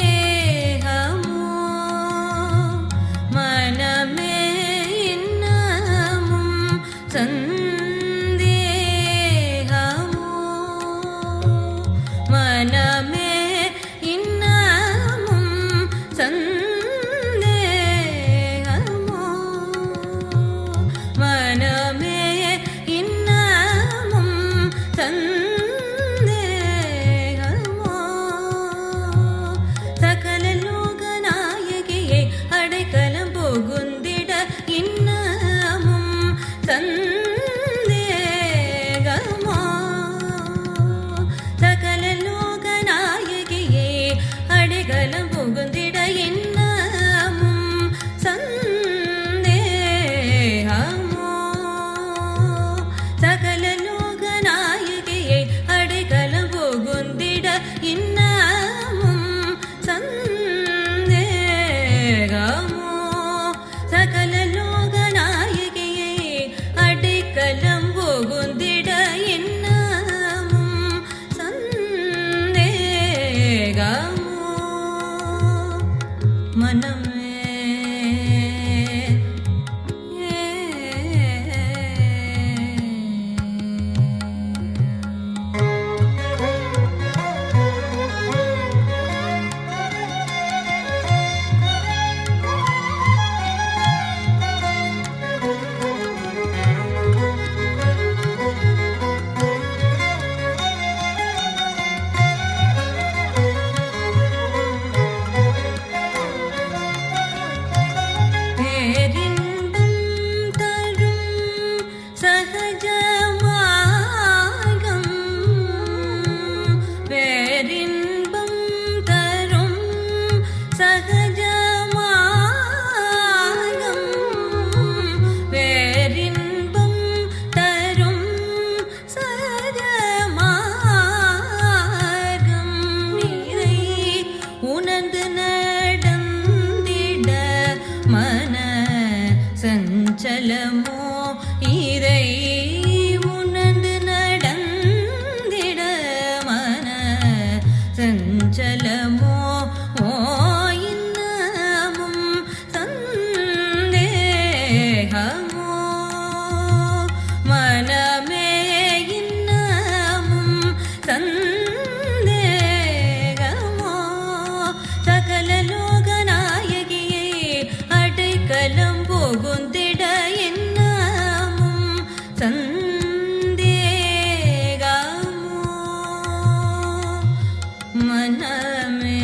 சந்தேகமோ மனமே இன்னமும் சந்தேகமோ மனமே இன்னமும் சந்தேகமோ மனமே இன்னமும் சந்தேகமோ சகல லோகநாயகியே அடைக்கலம் புகுந்திட இன்னமும் சந்தேகமோ சகல லோகநாயகியே அடைக்கலம் புகுந்திட இன்னமும் சந்தேகமோ சகல லோகநாயகியை அடைக்கலம் புகுந்திட இன்னமும் சந்தேகமோ சகல லோகநாயகியை அடைக்கலம் புகுந்திட இன்னமும் சந்தேகமோ மனமே பேரின்பம் தரும் சஹஜ மார்க்கம் பேரின்பம் தரும் சஹஜ மார்க்கம் பேரின்பம் தரும் சஹஜ மார்க்கம் இதை உணர்ந்து நடந்திட மன சஞ்சலமோ இதை உணர்ந்து நடந்திட மன சஞ்சலமோ ஓ இன்னமும் சந்தேகமோ மனமே இன்னமும் சந்தேகமோ சகல லோகநாயகியே அடைக்கலம் புகுந்திட இன்னமும் சந்தேகமோ மனமே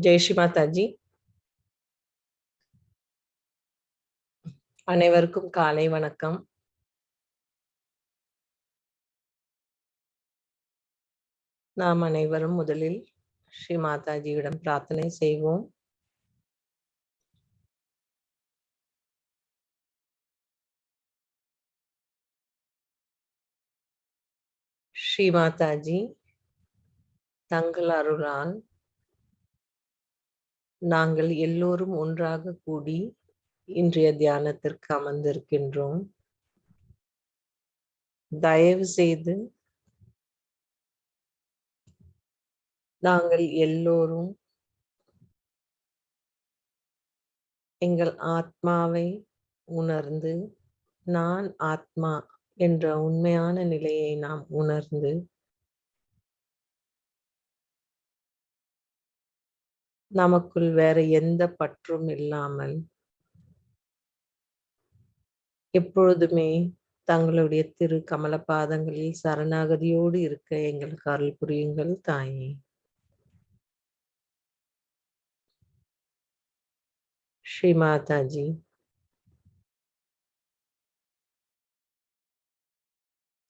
ஜெய் ஸ்ரீ மாதாஜி. அனைவருக்கும் காலை வணக்கம். நாம் அனைவரும் முதலில் ஸ்ரீ மாதாஜியிடம் பிரார்த்தனை செய்வோம். ஸ்ரீ மாதாஜி, தங்கள் அருளால் நாங்கள் எல்லோரும் ஒன்றாக கூடி இன்றைய தியானத்திற்கு அமர்ந்திருக்கின்றோம். தயவு செய்து நாங்கள் எல்லோரும் எங்கள் ஆத்மாவை உணர்ந்து, நான் ஆத்மா என்ற உண்மையான நிலையை நாம் உணர்ந்து, நமக்குள் வேற எந்த பற்றும் இல்லாமல் எப்பொழுதுமே தங்களுடைய திரு கமல பாதங்களில் சரணாகதியோடு இருக்க எங்களுக்கு அருள் புரியுங்கள் தாயே. ஸ்ரீ மாதாஜி,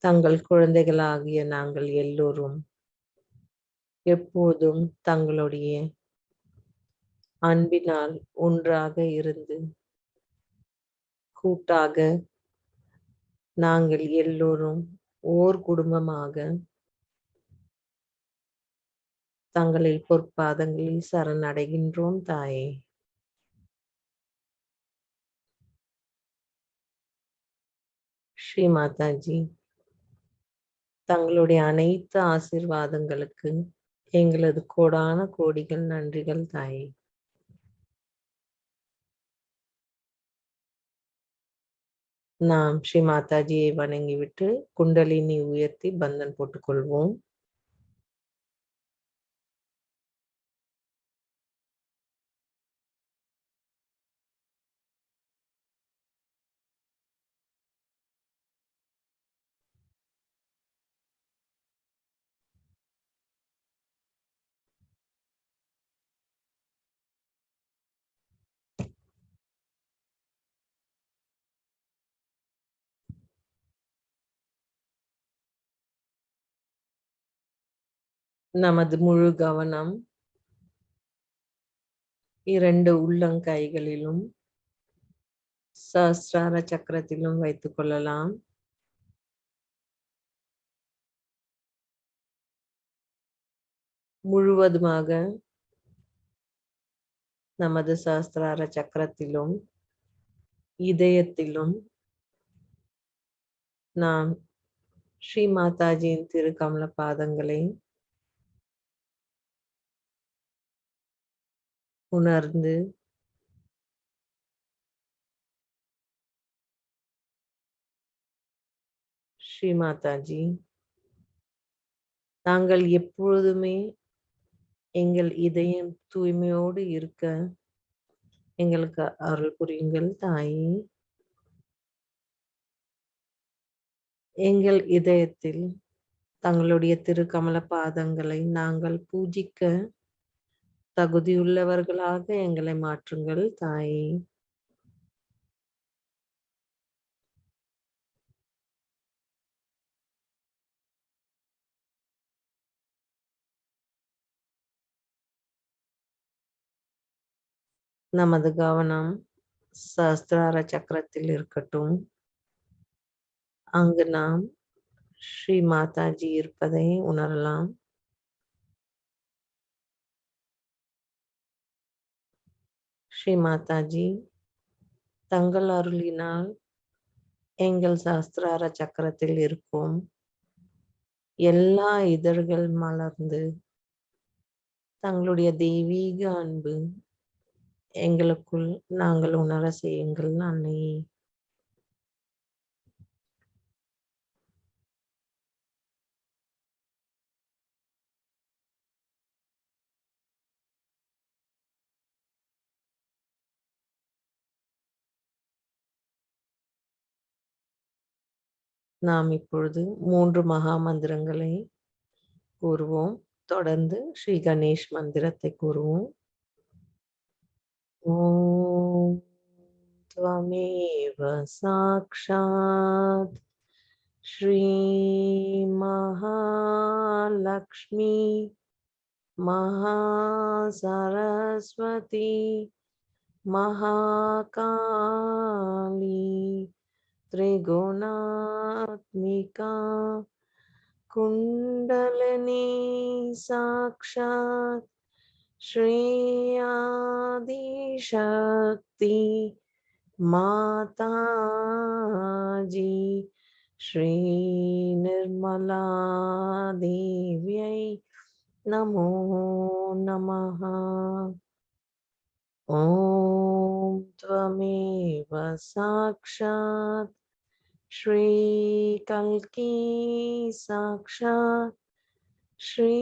தங்கள் குழந்தைகளாகிய நாங்கள் எல்லோரும் எப்போதும் தங்களுடைய அன்பினால் ஒன்றாக இருந்து கூட்டாக நாங்கள் எல்லோரும் ஓர் குடும்பமாக தங்களில் பொற்பாதங்களில் சரணடைகின்றோம் தாயே. ஸ்ரீ மாதாஜி, தங்களுடைய அனைத்து ஆசீர்வாதங்களுக்கு எங்களது கோடான கோடிகள் நன்றிகள் தாயே. நாம் ஸ்ரீ மாதாஜியை வணங்கிவிட்டு குண்டலினி உயர்த்தி பந்தன் போட்டுக்கொள்வோம். நமது முழு கவனம் 2 உள்ளங்கைகளிலும் சஹஸ்ரார சக்கரத்திலும் வைத்துக் கொள்ளலாம். முழுவதுமாக நமது சஹஸ்ரார சக்கரத்திலும் இதயத்திலும் நாம் ஸ்ரீ மாதாஜியின் திரு கமல பாதங்களை உணர்ந்து ஸ்ரீ மாதாஜி, நாங்கள் எப்பொழுதுமே எங்கள் இதயம் தூய்மையோடு இருக்க எங்களுக்கு அருள் புரியுங்கள் தாயே. எங்கள் இதயத்தில் தங்களுடைய திரு கமல பாதங்களை நாங்கள் பூஜிக்க தகுதியுள்ளவர்களாக எங்களை மாற்றுங்கள் தாயே. நமது கவனம் சஹஸ்ரார சக்கரத்தில் இருக்கட்டும். அங்கு நாம் ஸ்ரீ மாதாஜி இருப்பதை உணரலாம். ஸ்ரீ மாதாஜி, தங்கள் அருளினால் எங்கள் சஹஸ்ரார சக்கரத்தில் இருக்கும் எல்லா இதழ்கள் மலர்ந்து தங்களுடைய தெய்வீக அன்பு எங்களுக்குள் நாங்கள் உணர செய்யுங்கள் அன்னையே. நாம் இப்பொழுது 3 மகா மந்திரங்களை கூறுவோம். தொடர்ந்து ஸ்ரீ கணேஷ் மந்திரத்தை கூறுவோம். ॐ त्वमेव साक्षात् श्रीमहालक्ष्मी महासरस्वती महाकाली त्रिगुणात्मिका कुण्डलिनी साक्षात् श्री आदिशक्ति माताजी श्री निर्मला देव्यै नमो नमः। ॐ त्वमेव साक्षात् श्रीकल्की साक्षात् श्री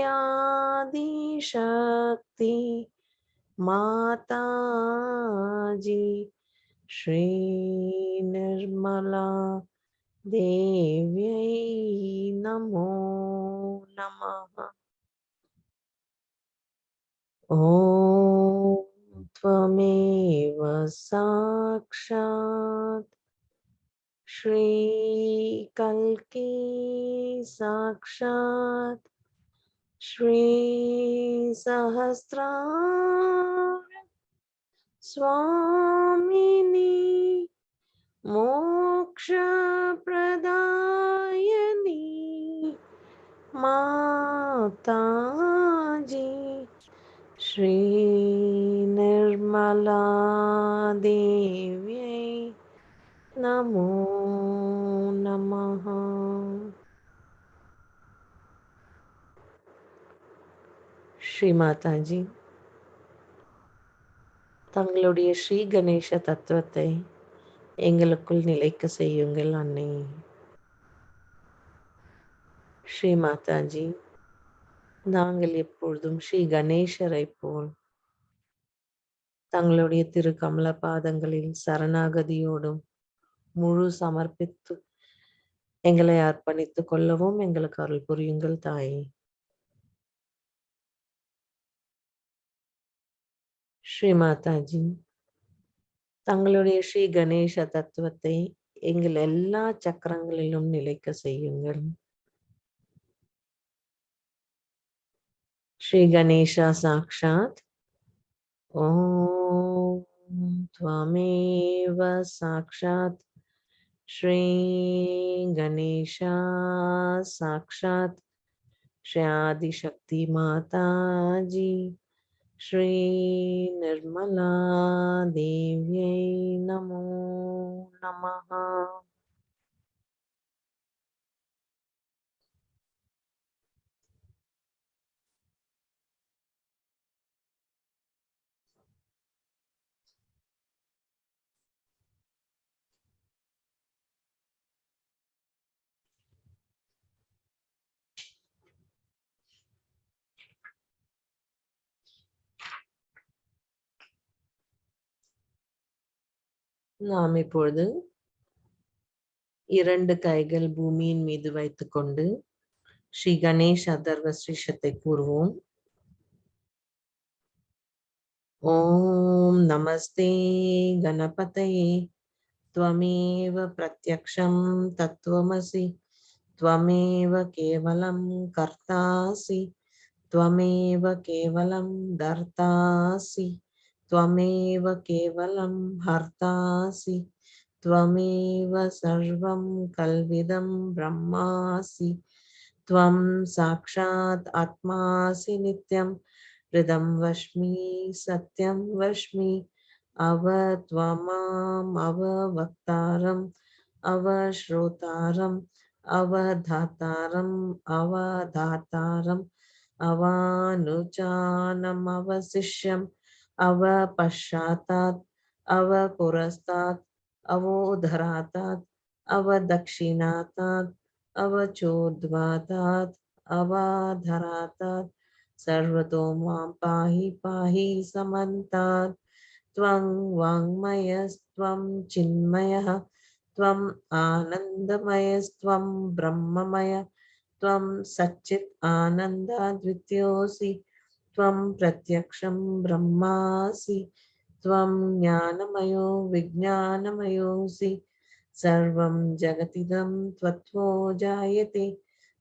आदिशक्ति माताजी श्री निर्मला देव्यै नमो नमः। ॐ त्वमेव साक्षात् श्रीकल्की साक्षात् श्री सहस्रार स्वामिनी मोक्षप्रदायिनी माताजी श्री निर्मला देव्यै नमो नमः। ஸ்ரீ மாதாஜி, தங்களுடைய ஸ்ரீ கணேச தத்துவத்தை எங்களுக்குள் நிலைக்க செய்யுங்கள் அன்னை. ஸ்ரீ மாதாஜி, நாங்கள் எப்பொழுதும் ஸ்ரீ கணேசரை போல் தங்களுடைய திரு கமல பாதங்களில் சரணாகதியோடும் முழு சமர்ப்பித்து எங்களை அர்ப்பணித்துக் கொள்ளவும் எங்களுக்கு அருள் புரியுங்கள் தாயே. ஸ்ரீ மாதாஜி, தங்களுடைய ஸ்ரீ கணேச தத்துவத்தை எங்கள் எல்லா சக்கரங்களிலும் நிலைக்க செய்யுங்கள். ஸ்ரீ கணேசா சாக்ஷாத் ஓம் त्वमेव साक्षात् श्री गणेशा साक्षात् श्री आदिशक्ति माताजी श्री निर्मला देव्यै नमो नमः। நாம் இப்பொழுது 2 கைகள் பூமியின் மீது வைத்துக்கொண்டு ஸ்ரீ கணேஷ் அதர்வ ஸ்ரீஷத்தை கூறுவோம். ஓம் நமஸ்தே கணபதயே त्वमेव प्रत्यक्षं तत्त्वमसि त्वमेव केवलं कर्तासि त्वमेव केवलं धर्तासि त्वमेव केवलं हर्तासि त्वमेव सर्वं कल्विदं ब्रह्मासि त्वं साक्षात् आत्मासि नित्यं हृदं वश्मि सत्यं वश्मि अवत्वमाम् अववक्तारम् अवश्रोतारम् अवधातारम् अवधातारम् अवानुजानम् अवशिष्यम् अवपश्चातात् अवपुरस्तात् अवोधरातात् अवदक्षिणातात् अवचोद्वातात् अवाधरातात् सर्वतो मां पाहि पाहि समन्तात् त्वं वाङ्मयस्त्वं चिन्मयः त्वम् आनन्दमयस्त्वं ब्रह्ममय त्वं सच्चित् आनन्दाद्वितीयोऽसि त्वं प्रत्यक्षं ब्रह्मासि त्वं ज्ञानमयो विज्ञानमयोऽसि सर्वं जगतिदं त्वत्तो जायते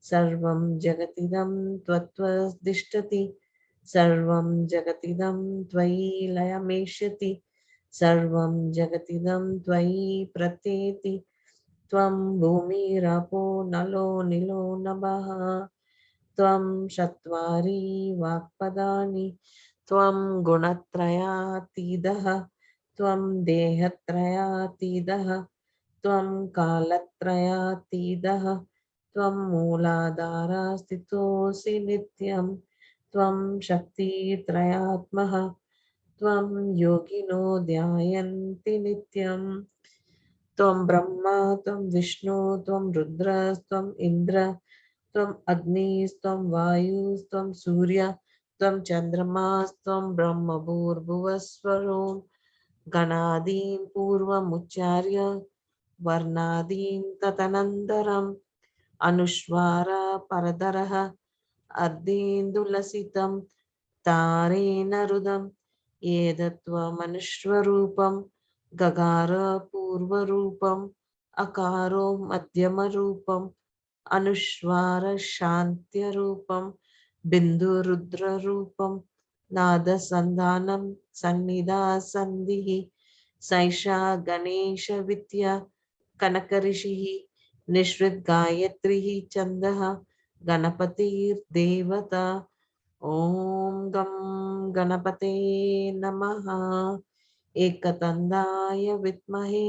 सर्वं जगतिदं त्वत्त्वतिष्ठति सर्वं जगतिदं त्वयि लयमेष्यति सर्वं जगतिदं त्वयि प्रत्येति त्वं भूमिरापो नलो निलो नभः त्वं चत्वारि वाक्पदानि त्वं गुणत्रयातीतः त्वं देहत्रयातीतः त्वं कालत्रयातीतः त्वं मूलाधारस्थितोऽसि नित्यं त्वं शक्तित्रयात्मः त्वं योगिनो ध्यायन्ति नित्यम् त्वं ब्रह्मा त्वं विष्णु त्वं रुद्रस्त्वम् इन्द्र त्वम् अग्निस्त्वं वायुस्त्वं सूर्य त्वं चन्द्रमास्त्वं ब्रह्मभूर्भुवस्वरो गणादीन् पूर्वमुच्चार्य वर्णादीन् तदनन्तरम् अनुस्वार परतरः अर्धेन्दुलसितं तारेण रुदम् एतत्त्वमनुस्वरूपं गकार पूर्वरूपम् अकारो मध्यमरूपम् अनुस्वार शान्त्यरूपं बिन्दुरुद्ररूपं नादसन्धानं सन्निधा सन्धिः सैषा गणेशविद्या कनकऋषिः निःसृद्गायत्रीः छन्दः गणपतिर्देवता ॐ गं गणपते नमः एकदन्ताय विद्महे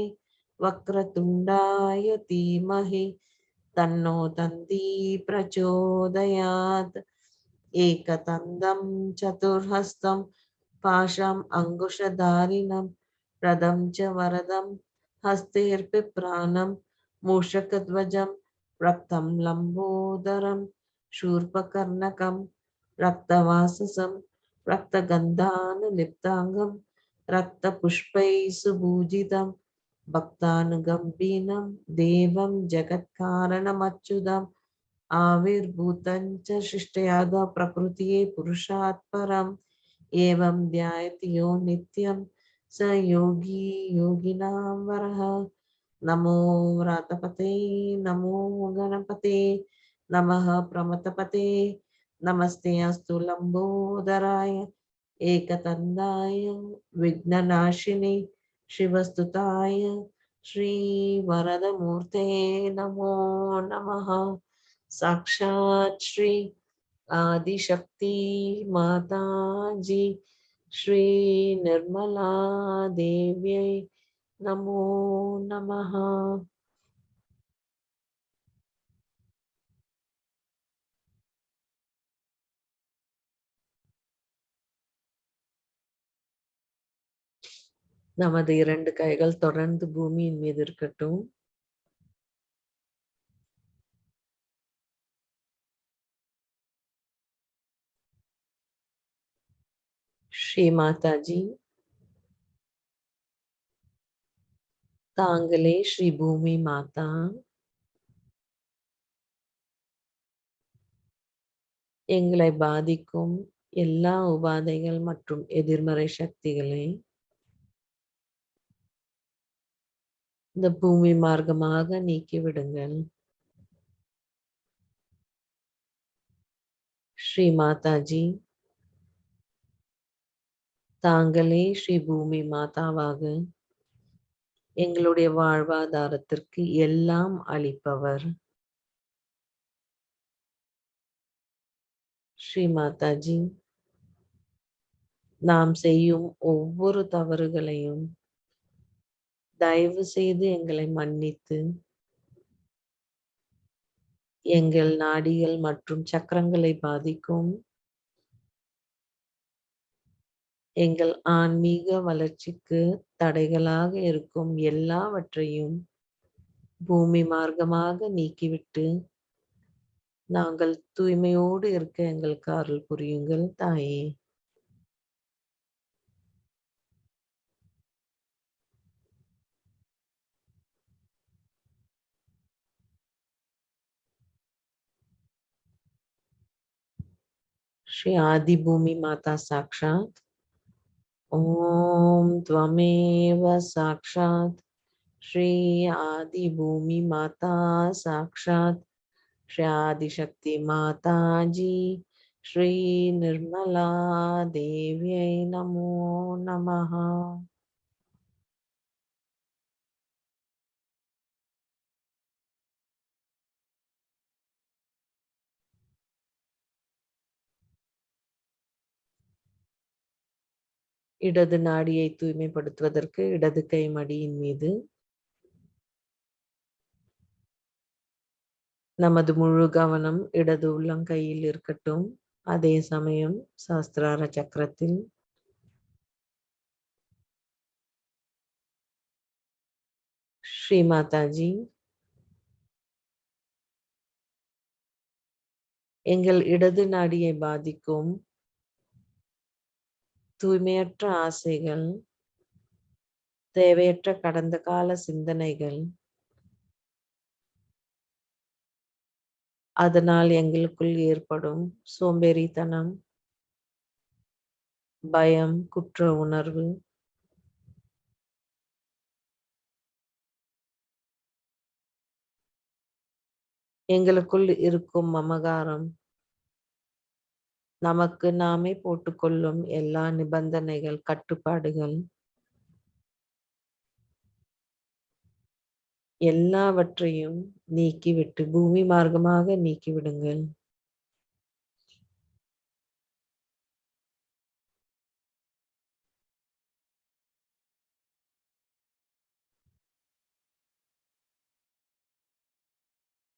वक्रतुण्डाय धीमहि तन्नो दन्ती प्रचोदयात् एकदन्तं चतुर्हस्तं पाशम् अङ्कुशधारिणं रथं च वरदं हस्तैर्बिभ्राणं मूषकध्वजं रक्तं लम्बोदरं शूर्पकर्णकं रक्तवाससं रक्तगन्धानुलिप्ताङ्गं रक्तपुष्पैः सुभूषितं भक्तानुगम्बीनं देवं जगत्कारणमच्युतम् आविर्भूतं च शिष्टयाद प्रकृतिये पुरुषात् परम् एवं ध्यायति यो नित्यं स योगी योगिनां वरः नमो व्रातपते नमो गणपते नमः प्रमथपते नमस्ते अस्तु लम्बोदराय एकदन्ताय विघ्ननाशिने शिवस्तुताय श्रीवरदमूर्ते नमो नमः साक्षात् श्री आदिशक्ति माता जी श्री निर्मला देव्यै नमो नमः நமது இரண்டு கைகள் தொடர்ந்து பூமியின் மீது இருக்கட்டும் ஸ்ரீ மாதாஜி தாங்களே ஸ்ரீ பூமி மாதா எங்களை பாதிக்கும் எல்லா உபாதைகள் மற்றும் எதிர்மறை சக்திகளை இந்த பூமி மார்க்கமாக நீக்கிவிடுங்கள் ஸ்ரீ மாதாஜி தாங்களே ஸ்ரீ பூமி மாதாவாக எங்களுடைய வாழ்வாதாரத்திற்கு எல்லாம் அளிப்பவர் ஸ்ரீ மாதாஜி நாம் செய்யும் ஒவ்வொரு தவறுகளையும் தயவு செய்து எங்களை மன்னித்து எங்கள் நாடிகள் மற்றும் சக்கரங்களை பாதிக்கும் எங்கள் ஆன்மீக வளர்ச்சிக்கு தடைகளாக இருக்கும் எல்லாவற்றையும் பூமி மார்க்கமாக நீக்கிவிட்டு நாங்கள் தூய்மையோடு இருக்க எங்களுக்கு அருள் புரியுங்கள் தாயே श्री आदि भूमि माता साक्षात ओम त्वमेव साक्षात श्री आदि भूमि माता साक्षात श्री आदिशक्ति माता जी श्री निर्मला देव्यै नमो नमः. இடது நாடியை தூய்மைப்படுத்துவதற்கு இடது கை மடியின் மீது நமது முழு கவனம் இடது உள்ளங்கையில் இருக்கட்டும். அதே சமயம் சஹஸ்ரார சக்கரத்தில் ஸ்ரீ மாதாஜி எங்கள் இடது நாடியை பாதிக்கும் தூய்மையற்ற ஆசைகள், தேவையற்ற கடந்த கால சிந்தனைகள், அதனால் எங்களுக்குள் ஏற்படும் சோம்பேறித்தனம், பயம், குற்ற உணர்வு, எங்களுக்குள் இருக்கும் மமகாரம், நமக்கு நாமே போட்டுக்கொள்ளும் எல்லா நிபந்தனைகள், கட்டுப்பாடுகள் எல்லாவற்றையும் நீக்கிவிட்டு பூமி மார்க்கமாக நீக்கிவிடுங்கள்.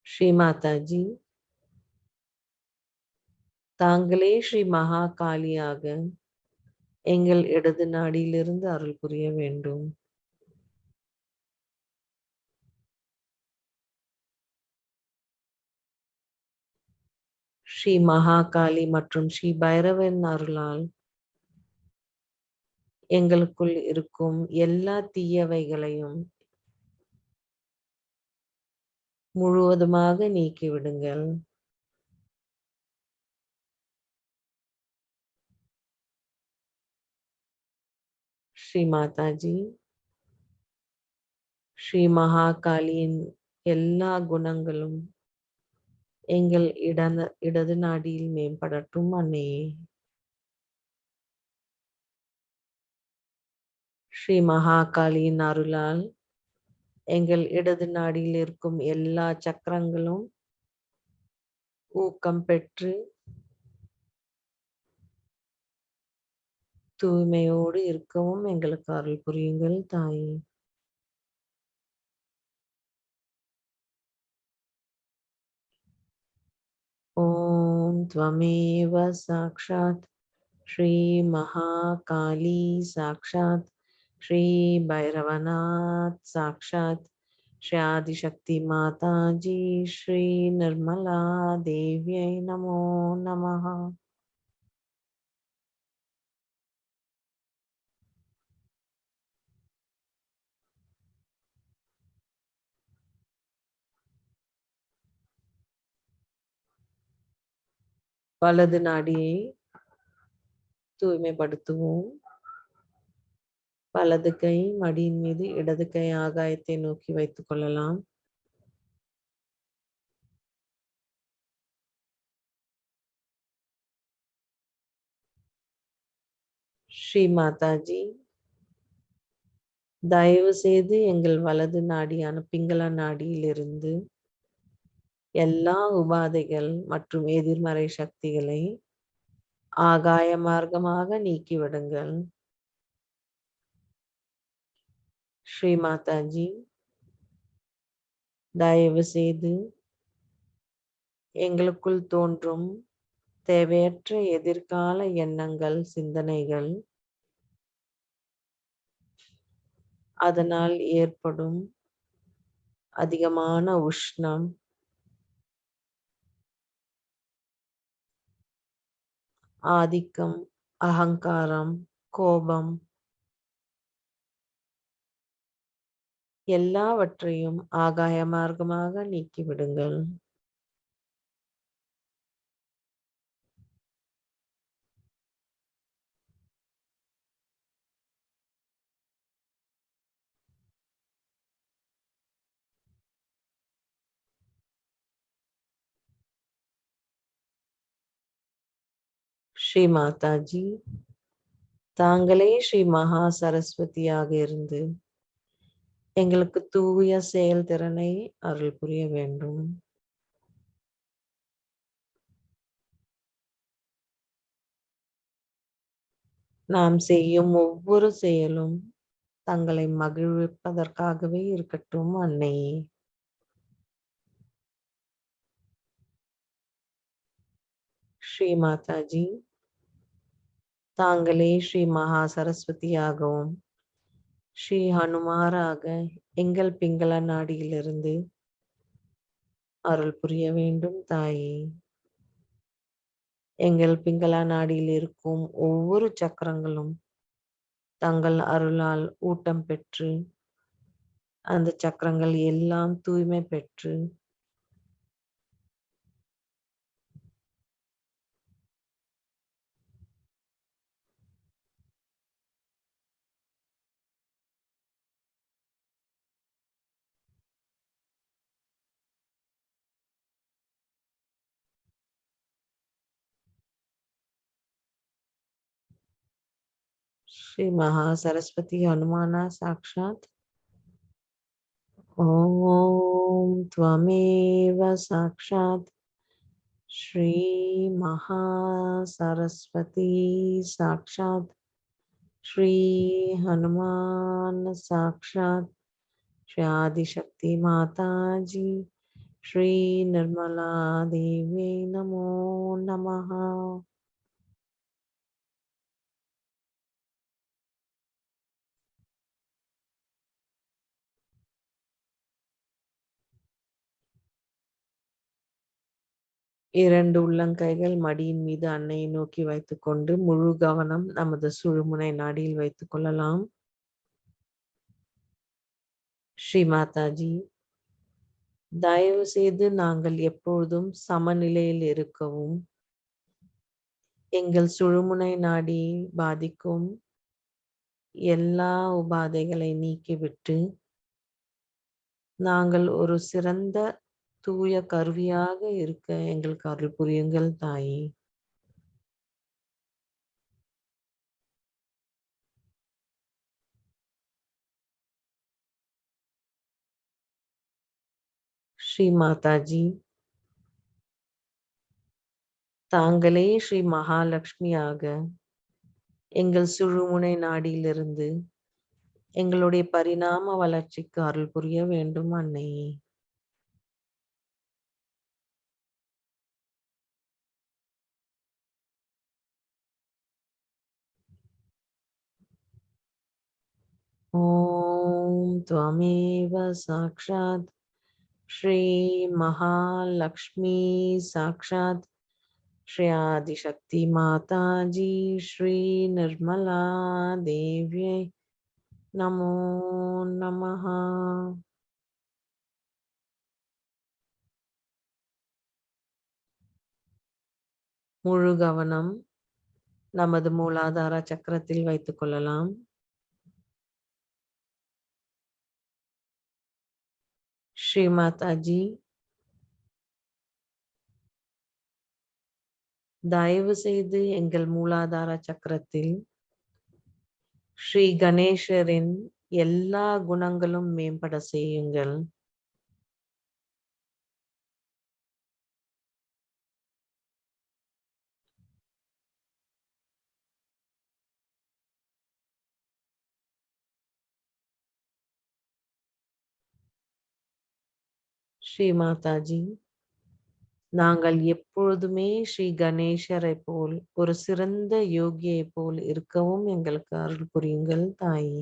ஸ்ரீ மாதாஜி தாங்களே ஸ்ரீ மகா காளியாக எங்கள் இடது நாடியிலிருந்து அருள் புரிய வேண்டும். ஸ்ரீ மகாகாளி மற்றும் ஸ்ரீ பைரவன் அருளால் எங்களுக்குள் இருக்கும் எல்லா தீயவைகளையும் முழுவதுமாக நீக்கிவிடுங்கள். ஸ்ரீ மாதாஜி ஸ்ரீ மகாகாளியின் எல்லா குணங்களும் எங்கள் இடது நாடியில் மேம்படட்டும். அன்னையே ஸ்ரீ மகாகாளியின் அருளால் எங்கள் இடது நாடியில் இருக்கும் எல்லா சக்கரங்களும் ஊக்கம் பெற்று தூய்மையோடு இருக்கவும் எங்களுக்கு அருள் புரியுங்கள் தாயே. ஓம் त्वमेव साक्षात् श्री महाकाली साक्षात् श्री भैरवनाथ साक्षात् श्री आदिशक्ति माता जी श्री निर्मला देव्यै नमो नमः. வலது நாடியை தூய்மைப்படுத்துவோம். வலது கை மடியின் மீது, இடது கை ஆகாயத்தை நோக்கி வைத்துக் கொள்ளலாம். ஸ்ரீ மாதாஜி தயவு செய்து எங்கள் வலது நாடியான பிங்கள நாடியிலிருந்து எல்லா உபாதைகள் மற்றும் எதிர்மறை சக்திகளை ஆகாய மார்க்கமாக நீக்கிவிடுங்கள். ஸ்ரீ மாதாஜி தயவு செய்து எங்களுக்குள் தோன்றும் தேவையற்ற எதிர்கால எண்ணங்கள், சிந்தனைகள், அதனால் ஏற்படும் அதிகமான உஷ்ணம், ஆதிக்கம், அகங்காரம், கோபம் எல்லாவற்றையும் ஆகாய மார்க்கமாக நீக்கிவிடுங்கள். ஸ்ரீ மாதாஜி, தாங்களே ஸ்ரீ மகா சரஸ்வதியாக இருந்து எங்களுக்கு தூய செயல்திறனை அருள் புரிய வேண்டும். நாம் செய்யும் ஒவ்வொரு செயலும் தங்களை மகிழ்விப்பதற்காகவே இருக்கட்டும் அன்னையே. ஸ்ரீ மாதாஜி, தாங்களே ஸ்ரீ மகா சரஸ்வதியாகவும் ஸ்ரீ ஹனுமாராக எங்கள் பிங்கள நாடியிலிருந்து அருள் புரிய வேண்டும் தாயே. எங்கள் பிங்கள நாடியில் இருக்கும் ஒவ்வொரு சக்கரங்களும் தங்கள் அருளால் ஊட்டம் பெற்று அந்த சக்கரங்கள் எல்லாம் தூய்மை பெற்று ஸ்ரீ மகா சரஸ்வதி ஹனுமானா சாக்ஷாத் ஓம் त्वमेव साक्षात् श्री महा सरस्वती साक्षात् श्री हनुमान साक्षात् श्री आदिशक्ति माता जी श्री निर्मला देवी नमो नमः. இரண்டு உள்ளங்கைகள் மடியின் மீது அன்னையை நோக்கி வைத்துக்கொண்டு முழு கவனம் நமது சுழுமுனை நாடியில் வைத்துக் கொள்ளலாம். ஸ்ரீ மாதாஜி, தயவு செய்து நாங்கள் எப்பொழுதும் சமநிலையில் இருக்கவும் எங்கள் சுழுமுனை நாடி பாதிக்கும் எல்லா உபாதைகளை நீக்கிவிட்டு நாங்கள் ஒரு சிறந்த தூய கருவியாக இருக்க எங்களுக்கு அருள் புரியுங்கள் தாயே. ஸ்ரீ மாதாஜி, தாங்களே ஸ்ரீ மகாலட்சுமியாக எங்கள் சுழுமுனை நாடியிலிருந்து எங்களுடைய பரிணாம வளர்ச்சிக்கு அருள் புரிய வேண்டும் அன்னையே. ஓம் त्वमेव साक्षात् श्री महालक्ष्मी साक्षात् श्री आदिशक्ति माता जी श्री निर्मला देव्यै நமோ நமஹ. முழு கவனம் நமது மூலாதார சக்கரத்தில் வைத்துக் கொள்ளலாம். ஸ்ரீ மாதாஜி, தயவு செய்து எங்கள் மூலாதார சக்கரத்தில் ஸ்ரீ கணேசரின் எல்லா குணங்களும் மேம்பட செய்யுங்கள். ஸ்ரீ மாதாஜி, நாங்கள் எப்பொழுதுமே ஸ்ரீ கணேசரை போல் ஒரு சிறந்த யோகியை போல் இருக்கவும் எங்களுக்கு அருள் புரியுங்கள் தாயே.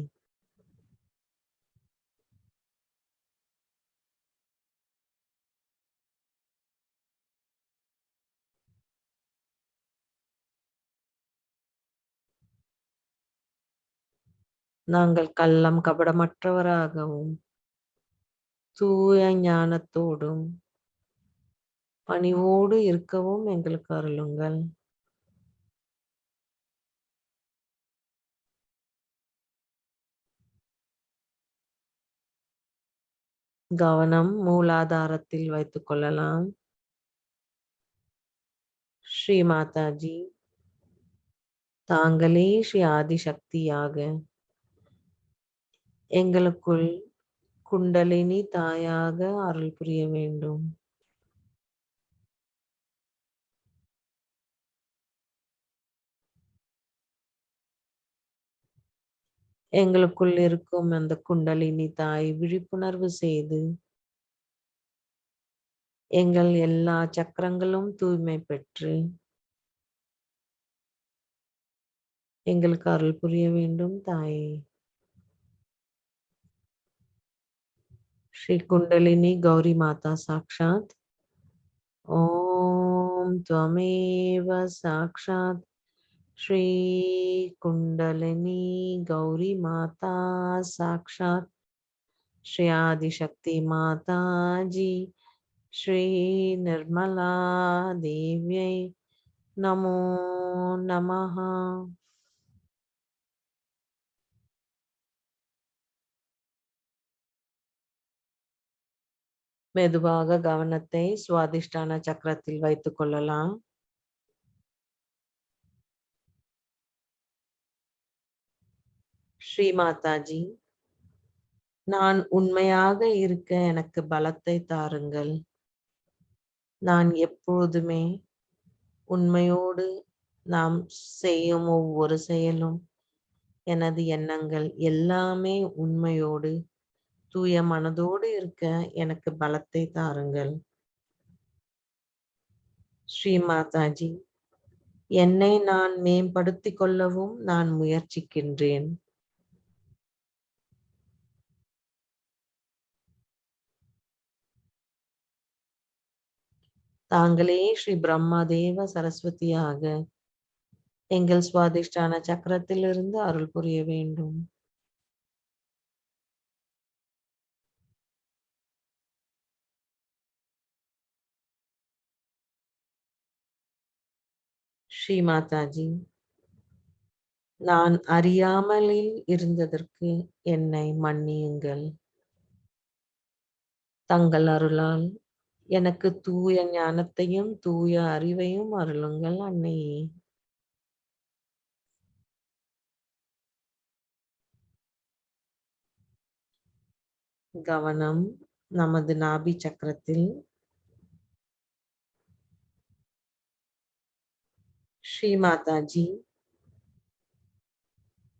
நாங்கள் கள்ளம் கபடமற்றவராகவும் தூய ஞானத்தோடும் பணிவோடு இருக்கவும் எங்களுக்கு அருளுங்கள். கவனம் மூலாதாரத்தில் வைத்துக் கொள்ளலாம். ஸ்ரீ மாதாஜி, தாங்களே ஸ்ரீ ஆதிசக்தியாக எங்களுக்குள் குண்டலினி தாயாக அருள் புரிய வேண்டும். எங்களுக்குள் இருக்கும் அந்த குண்டலினி தாய் விழிப்புணர்வு செய்து எங்கள் எல்லா சக்கரங்களும் தூய்மை பெற்று எங்களுக்கு அருள் புரிய வேண்டும் தாயே. श्री कुंडलिनी गौरी माता साक्षात ओम त्वमेव साक्षात श्री कुंडलिनी गौरी माता साक्षात श्री आदिशक्ति माता जी श्री निर्मला देव्यै नमो नमः. மெதுவாக கவனத்தை சுவாதிஷ்டான சக்கரத்தில் வைத்துக் கொள்ளலாம். ஸ்ரீ மாதாஜி, நான் உண்மையாக இருக்க எனக்கு பலத்தை தாருங்கள். நான் எப்பொழுதுமே உண்மையோடு நாம் செய்யும் ஒவ்வொரு செயலும் எனது எண்ணங்கள் எல்லாமே உண்மையோடு தூய மனதோடு இருக்க எனக்கு பலத்தை தாருங்கள். ஸ்ரீ மாதாஜி, என்னை நான் மேம்படுத்திக் கொள்ளவும் நான் முயற்சிக்கின்றேன். தாங்களே ஸ்ரீ பிரம்மா தேவ சரஸ்வதியாக எங்கள் சுவாதிஷ்டான சக்கரத்திலிருந்து அருள் புரிய வேண்டும். ஸ்ரீ மாதாஜி, நான் அறியாமலில் இருந்ததற்கு என்னை மன்னியுங்கள். தங்கள் அருளால் எனக்கு தூய ஞானத்தையும் தூய அறிவையும் அருளுங்கள் அன்னையே. கவனம் நமது நாபி சக்கரத்தில். ஸ்ரீ மாதாஜி,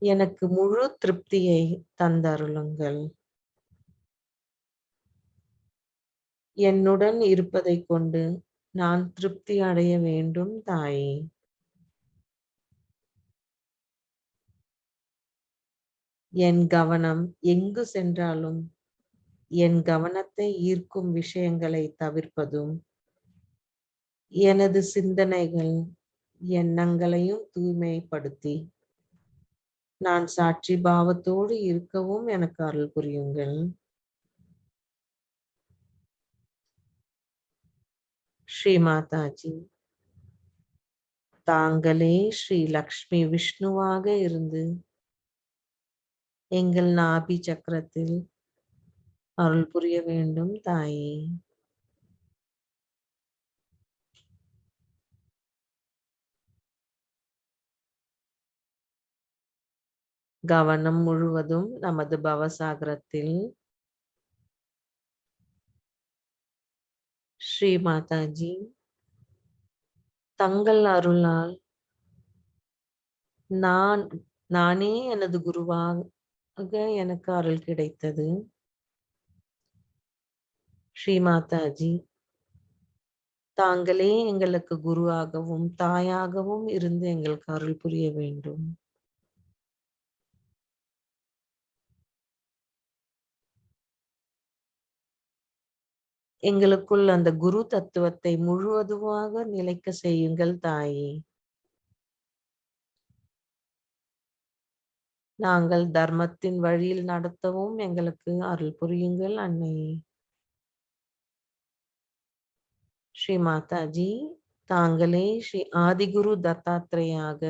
எனக்கு முழு திருப்தியை தந்தருளுங்கள். என்னுடன் இருப்பதைக் கொண்டு நான் திருப்தி அடைய வேண்டும் தாயே. என் கவனம் எங்கு சென்றாலும் என் கவனத்தை ஈர்க்கும் விஷயங்களை தவிர்ப்பதும் எனது சிந்தனைகள் எண்ணங்களையும் தூய்மைப்படுத்தி நான் சாட்சி பாவத்தோடு இருக்கவும் எனக்கு அருள் புரியுங்கள். ஸ்ரீ மாதாஜி, தாங்களே ஸ்ரீ லக்ஷ்மி விஷ்ணுவாக இருந்து எங்கள் நாபி சக்கரத்தில் அருள் புரிய வேண்டும் தாயே. கவனம் முழுவதும் நமது பவசாகரத்தில். ஸ்ரீ மாதாஜி, தங்கள் அருளால் நானே எனது குருவாக எனக்கு அருள் கிடைத்தது. ஸ்ரீ மாதாஜி, தாங்களே எங்களுக்கு குருவாகவும் தாயாகவும் இருந்து எங்களுக்கு அருள் புரிய வேண்டும். எங்களுக்குள் அந்த குரு தத்துவத்தை முழுவதுமாக நிலைக்க செய்யுங்கள் தாயே. நாங்கள் தர்மத்தின் வழியில் நடத்தவும் எங்களுக்கு அருள் புரியுங்கள் அன்னையே. ஸ்ரீ மாதாஜி, தாங்களே ஸ்ரீ ஆதிகுரு தத்தாத்ரேயாக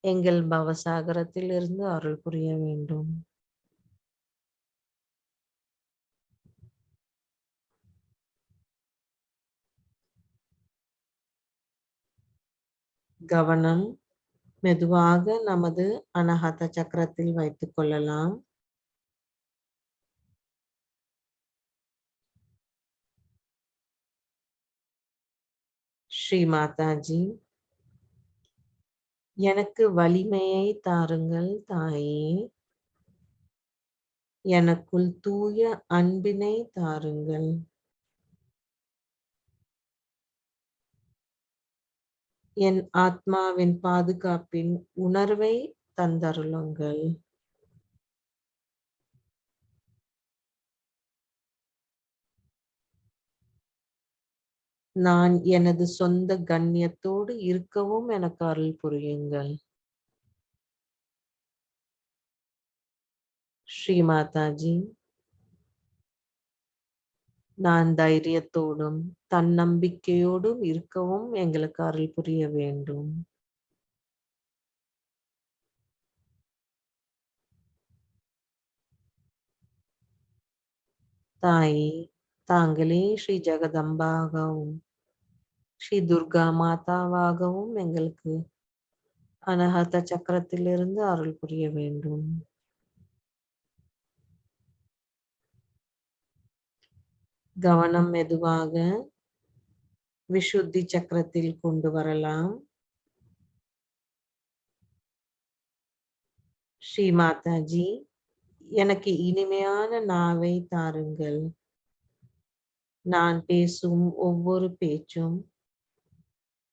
எங்கள் பவசாகரத்தில் இருந்து அருள் புரிய வேண்டும். கவனம் மெதுவாக நமது அனஹத சக்கரத்தில் வைத்துக் கொள்ளலாம். ஸ்ரீ மாதாஜி, எனக்கு வலிமையை தாருங்கள் தாயே. எனக்குள் தூய அன்பினை தாருங்கள். என் ஆத்மாவின் பாதுகாப்பின் உணர்வை தந்தருளுங்கள். நான் எனது சொந்த கண்ணியத்தோடு இருக்கவும் எனக்கு அருள் புரியுங்கள். ஸ்ரீ மாதாஜி, நான் தைரியத்தோடும் தன்னம்பிக்கையோடும் இருக்கவும் எங்களுக்கு அருள் புரிய வேண்டும். தாயே, தாங்களே ஸ்ரீ ஜெகதம்பாகவும் ஸ்ரீ துர்கா மாதாவாகவும் எங்களுக்கு அனஹத சக்கரத்திலிருந்து அருள் புரிய வேண்டும். கவனம் மெதுவாக விஷுத்தி சக்கரத்தில் கொண்டு வரலாம். ஸ்ரீ மாதாஜி, எனக்கு இனிமையான நாவை தாருங்கள். நான் பேசும் ஒவ்வொரு பேச்சும்,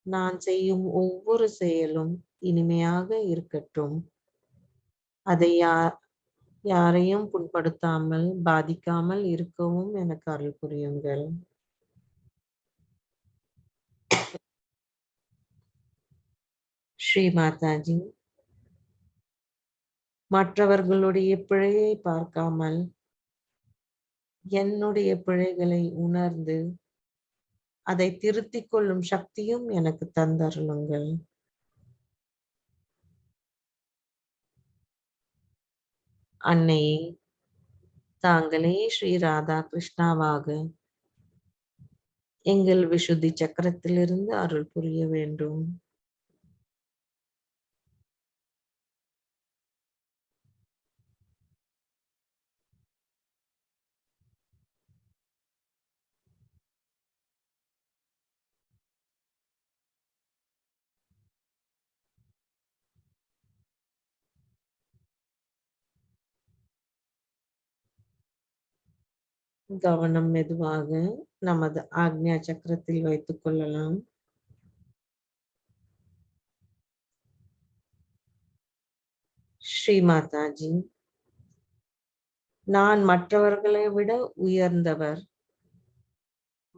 நான் செய்யும் ஒவ்வொரு செயலும் இனிமையாக இருக்கட்டும். அதை யாரையும் புண்படுத்தாமல் பாதிக்காமல் இருக்கவும் எனக்கு அருள் புரியுங்கள். ஸ்ரீ மாதாஜி, மற்றவர்களுடைய பிழையை பார்க்காமல் என்னுடைய பிழைகளை உணர்ந்து அதை திருத்திக் கொள்ளும் சக்தியும் எனக்கு தந்தருளுங்கள். அன்னையே, தாங்களே ஸ்ரீ ராதா கிருஷ்ணாவாக எங்கள் விஷுத்தி சக்கரத்திலிருந்து அருள் புரிய வேண்டும். கவனம் மெதுவாக நமது ஆக்ஞா சக்கரத்தில் வைத்துக் கொள்ளலாம். ஸ்ரீ மாதாஜி, நான் மற்றவர்களை விட உயர்ந்தவர்,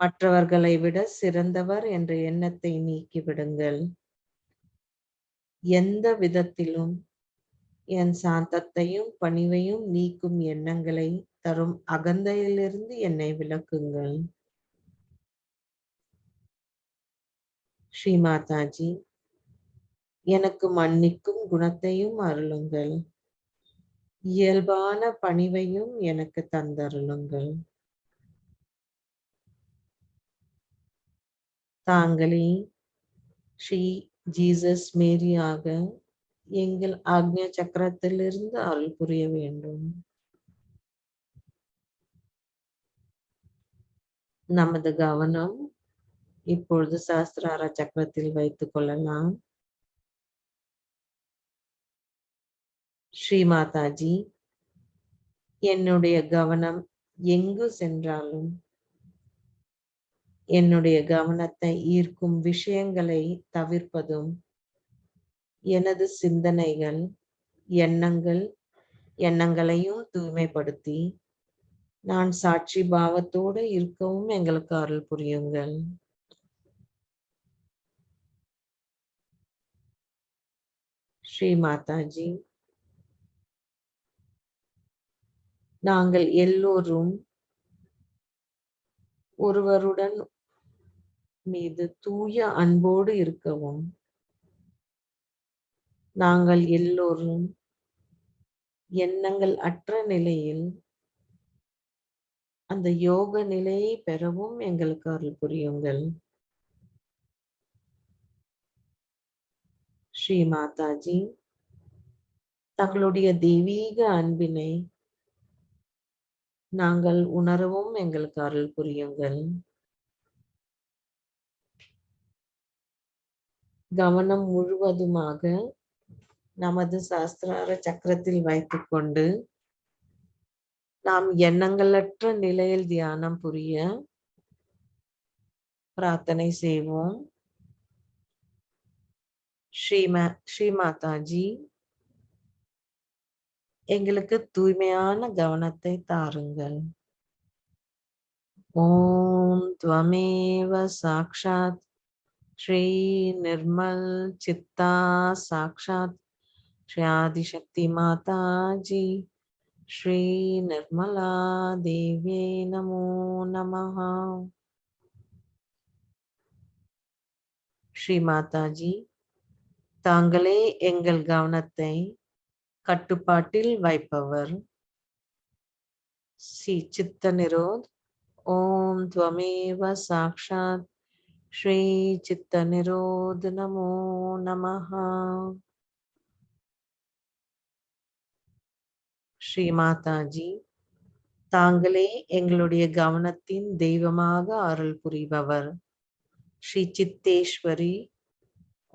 மற்றவர்களை விட சிறந்தவர் என்ற எண்ணத்தை நீக்கிவிடுங்கள். எந்த விதத்திலும் என் சாந்தத்தையும் பணிவையும் நீக்கும் எண்ணங்களை தரும் அகந்தையிலிருந்து என்னை விலக்குங்கள். ஸ்ரீ மாதாஜி, எனக்கு மன்னிக்கும் குணத்தையும் அருளுங்கள். இயல்பான பணிவையும் எனக்கு தந்தருளுங்கள். தாங்களே ஸ்ரீ ஜீசஸ் மேரியாக எங்கள் ஆக்ஞா சக்கரத்திலிருந்து அருள் புரிய வேண்டும். நமது கவனம் இப்பொழுது சஹஸ்ரார சக்கரத்தில் வைத்துக் கொள்ளலாம். ஸ்ரீ மாதாஜி, என்னுடைய கவனம் எங்கு சென்றாலும் என்னுடைய கவனத்தை ஈர்க்கும் விஷயங்களை தவிர்ப்பதும், எனது சிந்தனைகள் எண்ணங்களையும் தூய்மைப்படுத்தி நான் சாட்சி பாவத்தோடு இருக்கவும் எங்களுக்கு அருள் புரியுங்கள். ஸ்ரீ மாதாஜி, நாங்கள் எல்லோரும் ஒருவருடன் மீது தூய அன்போடு இருக்கவும், நாங்கள் எல்லோரும் எண்ணங்கள் அற்ற நிலையில் அந்த யோக நிலையை பெறவும் எங்களுக்கு அருள் புரியுங்கள். ஸ்ரீ மாதாஜி தங்களுடைய தெய்வீக அன்பினை நாங்கள் உணரவும் எங்களுக்கு அருள் புரியுங்கள். கவனம் முழுவதுமாக நமது சஹஸ்ரார சக்கரத்தில் வைத்துக்கொண்டு நாம் எண்ணங்களற்ற நிலையில் தியானம் புரிய பிரார்த்தனை செய்வோம். ஸ்ரீ மாதாஜி எங்களுக்கு தூய்மையான கவனத்தை தாருங்கள். ஓம் துவமேவ சாக்ஷாத் ஸ்ரீ நிர்மல் சித்தா சாக்ஷாத் ஸ்ரீ ஆதிசக்தி மாதாஜி ஸ்ரீ நிர்மலா தேவியே நமோ நமஹ. ஸ்ரீ மாதாஜி தாங்களே எங்கள் கவனத்தை கட்டுப்பாட்டில் வைப்பவர். ஸ்ரீ சித்த நிரோத் ஓம் துவமேவ சாக்ஷாத் ஸ்ரீ சித்த நிரோத் நமோ நமஹ. ஸ்ரீ மாதாஜி தாங்களே எங்களுடைய கவனத்தின் தெய்வமாக அருள் புரிபவர். ஸ்ரீ சித்தேஸ்வரி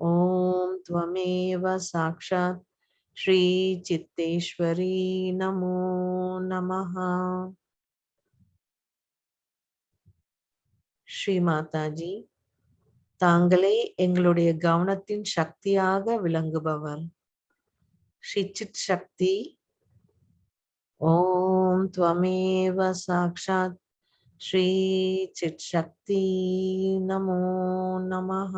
ஓம் துவமேவ சாக்ஷாத் ஸ்ரீ சித்தேஸ்வரி நமோ நமஹ. ஸ்ரீ மாதாஜி தாங்களே எங்களுடைய கவனத்தின் சக்தியாக விளங்குபவர். ஸ்ரீ சித் சக்தி ஓம் துவமேவ சாக்ஷாத் ஸ்ரீ சித் சக்தி நமோ நமஹ.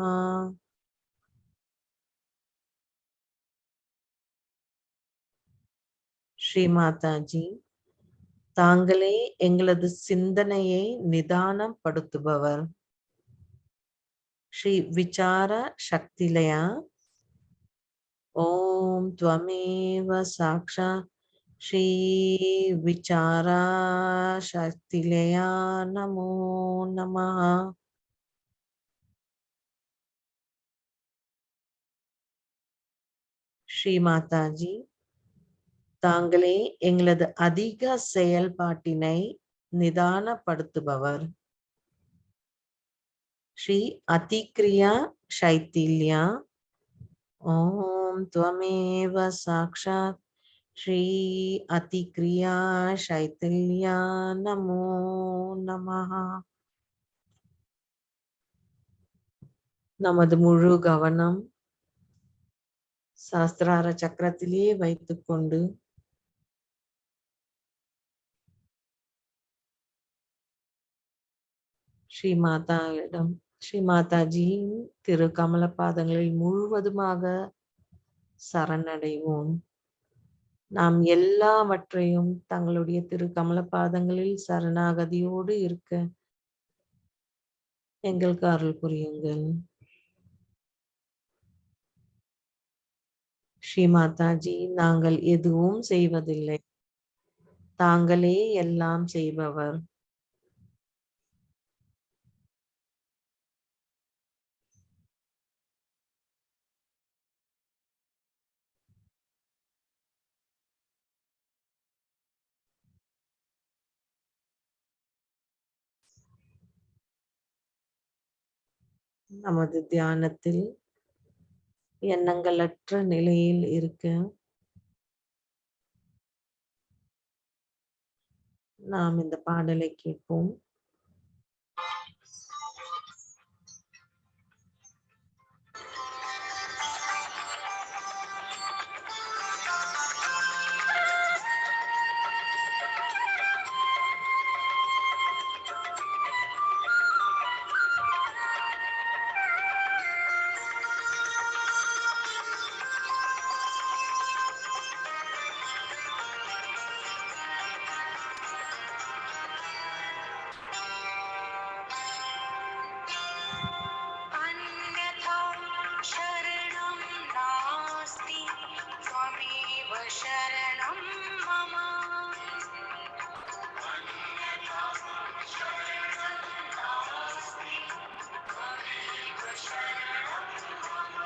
ஸ்ரீ மாதாஜி தாங்களே எங்களது சிந்தனையை நிதானப்படுத்துபவர். ஸ்ரீ விசார சக்திலயா ஓம் துவமேவ சாக்ஷாத் ஸ்ரீ விசாரா சக்திலயா நமோ நமஹ. ஸ்ரீ மாதாஜி தாங்களே எங்களது அதிக செயல்பாட்டினை நிதானப்படுத்துபவர். ஸ்ரீ அதிக்ரியா சைத்தில்யா ஓம் துவமேவ சாக்ஷாத் ஸ்ரீ அதிக்ரியா சைத்தில்யா நமோ நமஹ. நமது முழு கவனம் சஹஸ்ரார சக்கரத்திலே வைத்துக்கொண்டு ஸ்ரீ மாதாஜியின் திரு கமல பாதங்களில் முழுவதுமாக சரணடைவோம். நாம் எல்லாவற்றையும் தங்களுடைய திரு கமல பாதங்களில் சரணாகதியோடு இருக்க எங்களுக்கு அருள் புரியுங்கள். ஸ்ரீ மாதாஜி நாங்கள் எதுவும் செய்வதில்லை, தாங்களே எல்லாம் செய்பவர். நமது தியானத்தில் எண்ணங்களற்ற நிலையில் இருக்க நாம் இந்த பாடலை கேட்போம். अन्यथा शरणं नास्ति त्वमेव शरणं मम अन्यथा शरणं नास्ति त्वमेव शरणं मम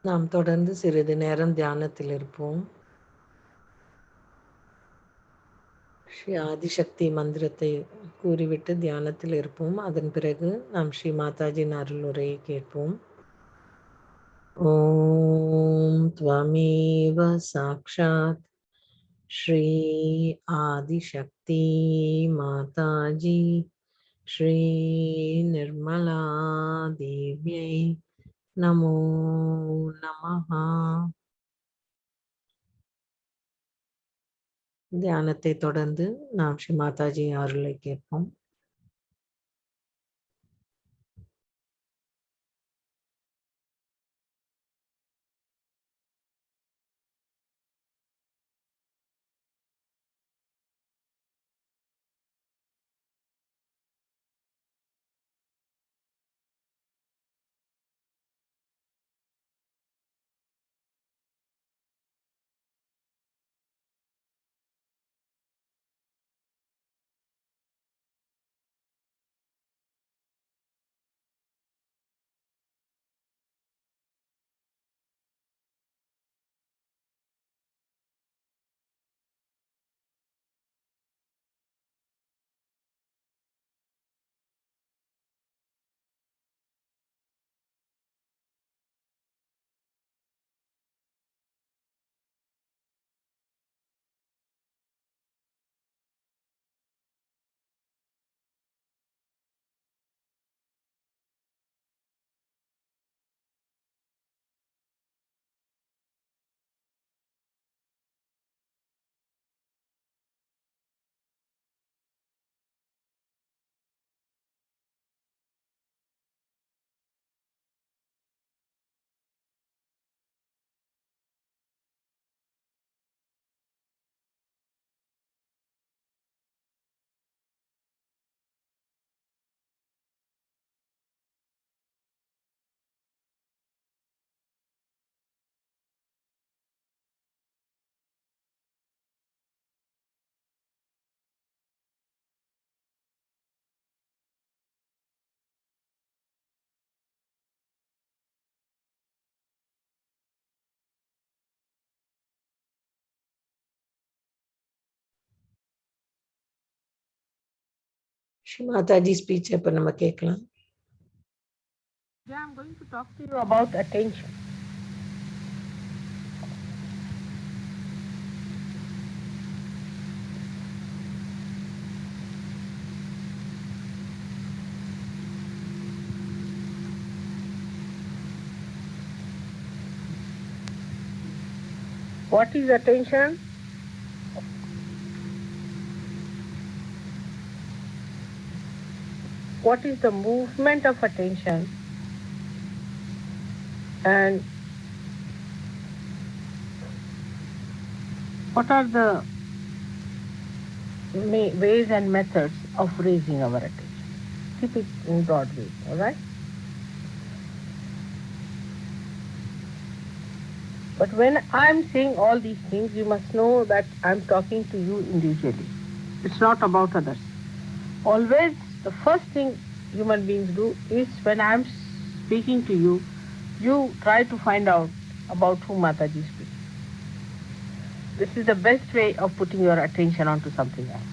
நாம் தொடர்ந்து சிறிது நேரம் தியானத்தில் இருப்போம். ஸ்ரீ ஆதிசக்தி மந்திரத்தை கூறிவிட்டு தியானத்தில் இருப்போம். அதன் பிறகு நாம் ஸ்ரீ மாதாஜியின் அருளுரையை கேட்போம். ஓம் த்வமேவ சாக்ஷாத் ஸ்ரீ ஆதிசக்தி மாதாஜி ஸ்ரீ நிர்மலா தேவ்யை நமோ நமஹ. தியானத்தை தொடர்ந்து நாம் ஸ்ரீ மாதாஜி அருளை கேட்போம். ஸ்ரீ மாதாஜி ஸ்பீச் இப்ப நம்ம கேட்கலாம். Yeah, I'm going to talk to you about attention. What is attention? What is the movement of attention? And what are the ways and methods of raising our attention? Keep it in broad ways, all right? But when I'm saying all these things, you must know that I'm talking to you individually. It's not about others. Always, the first thing human beings do is when I'm speaking to you, you try to find out about whom Mataji is speaking. This is the best way of putting your attention onto something else.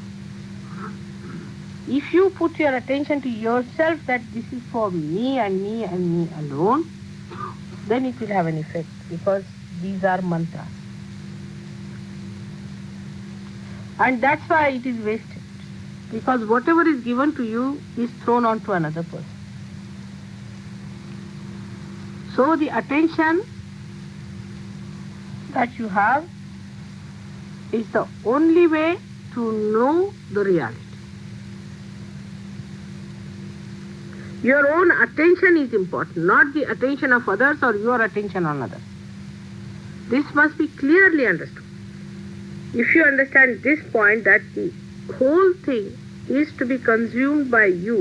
If you put your attention to yourself that this is for me and me and me alone, then it will have an effect because these are mantras. And that's why it is wasted. Because whatever is given to you is thrown onto another person. So the attention that you have is the only way to know the reality. Your own attention is important, not the attention of others or your attention on others. This must be clearly understood. If you understand this point that the whole thing is to be consumed by you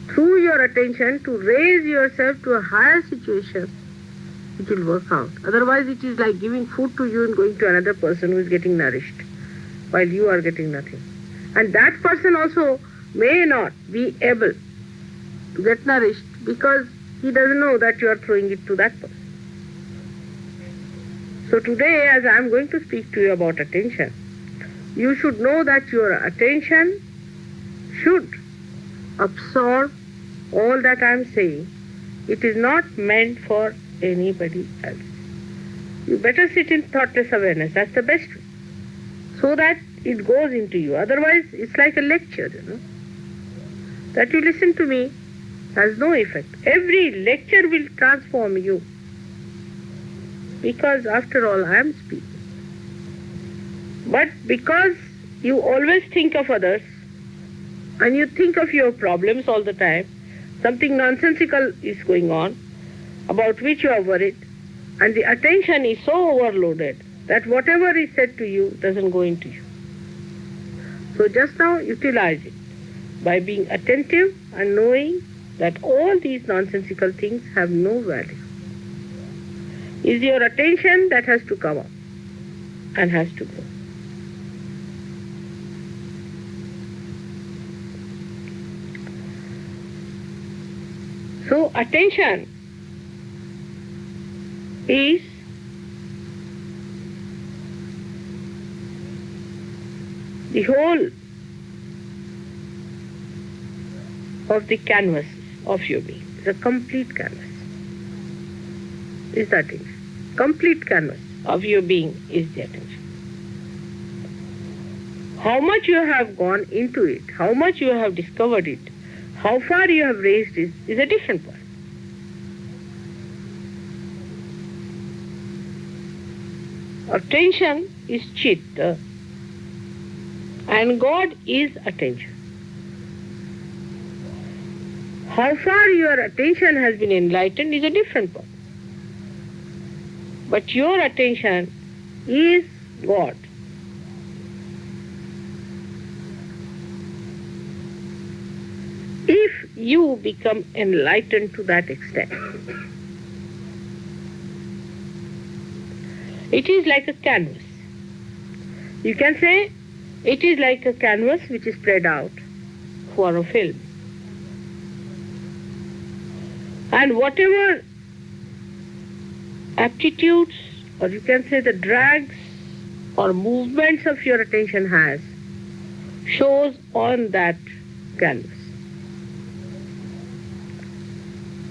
through your attention to raise yourself to a higher situation, it will work out. Otherwise it is like giving food to you and going to another person who is getting nourished while you are getting nothing. And that person also may not be able to get nourished because he doesn't know that you are throwing it to that person. So today, as I am going to speak to you about attention, you should know that your attention should absorb all that I am saying. It is not meant for anybody else. You better sit in thoughtless awareness. That's the best way. So that it goes into you. Otherwise, it's like a lecture, That you listen to me has no effect. Every lecture will transform you. Because after all, I am speaking. But because you always think of others and you think of your problems all the time, something nonsensical is going on about which you are worried, and the attention is so overloaded that whatever is said to you doesn't go into you. So just now utilize it by being attentive and knowing that all these nonsensical things have no value. It's your attention that has to come up and has to go. So attention is the whole of the canvas of your being. It's a complete canvas. Is the attention. Complete canvas of your being is the attention. How much you have gone into it, how much you have discovered it, how far you have raised it is a different point. Attention is chitta, and God is attention. How far your attention has been enlightened is a different point. But your attention is God. If you become enlightened to that extent, it is like a canvas. You can say it is like a canvas which is spread out for a film. And whatever aptitudes, or you can say the drags or movements of your attention has, shows on that canvas.